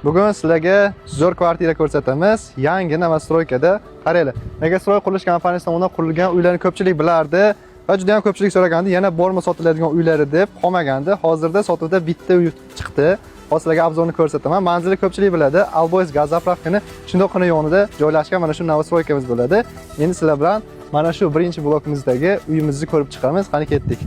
Bugun sizlarga zo'r kvartira ko'rsatamiz. Yangi Novostroykada. Qaranglar. Megastroy qurilish kompaniyasi tomonidan qurilgan uylarni ko'pchilik bilardi va juda ham ko'pchilik so'ragandi, yana bormi sotiladigan uylari deb qolmagandi. Hozirda sotuvda bitta uy chiqdi. Hozir sizlarga obzorni ko'rsataman. Manzili ko'pchilik biladi. Albois gaz zapravkani shundoqqina yonida joylashgan mana shu Novostroykamiz bo'ladi. Endi sizlar bilan mana shu birinchi blokimizdagi uyimizni ko'rib chiqamiz. Qani ketdik.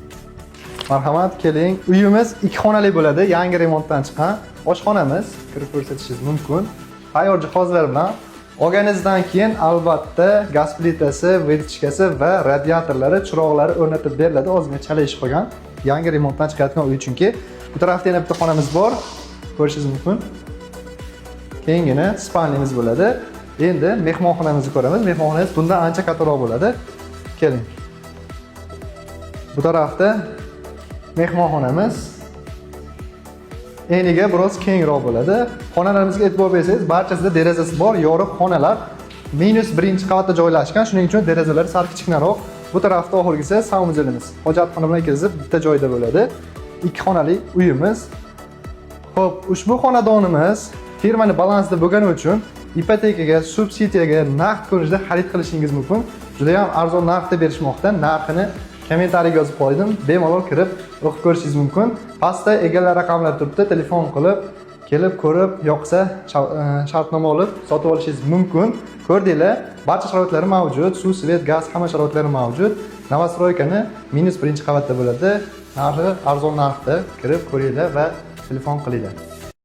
Marhamat, keling. Uyimiz 2 xonali bo'ladi. Yangi remontdan chiqqan oshxonamiz. Kirib ko'rsatishingiz mumkin. Tayyor jihozlar bilan olganingizdan keyin albatta gaz plitasi, ventichkasi va radiatorlari, chiroqlari o'rnatib beriladi. Ozgina chala ish qolgan. Yangi remontdan chiqayotgan uy chunki. Bu tarafda yana bitta xonamiz bor. Ko'rishingiz mumkin. Keyingina spalnimiz bo'ladi. Endi mehmonxonamizni ko'ramiz. Mehmonxonamiz bundan ancha kattaroq bo'ladi. Keling. Bu tarafda mehmonxonamiz eniga biroz kengroq bo'ladi. Xonalarimizga e'tibor bersangiz, barchasida derazasi bor, yoriq xonalar. -1 qavatda joylashgan, shuning uchun derazalari sal kichikroq. Bu tarafda oxirgisi saunjelimiz. Hojatxona bilan kirgizib bitta joyda bo'ladi. 2 xonali uyimiz. Xo'p, ushbu xonadonimiz firmaning balansida bo'lgani uchun ipotekaga, subsidiyaga naqd ko'rinishda xarid qilishingiz mumkin. Juda ham arzon narxda berishmoqda. Narxini kommentariyga yozib qo'ydim. Bemalol kirib o'qib ko'rishingiz mumkin. Pastda egallar raqamlari turibdi. Telefon qilib, kelib ko'rib, yoqsa shartnoma olib sotib olishingiz mumkin. Ko'rdinglar, barcha sharoitlari mavjud. Suv, svet, gaz hamma sharoitlari mavjud. Novostroykani -1 qavatda bo'ladi. Narxi arzon narxda. Kirib ko'ringlar va telefon qilinglar.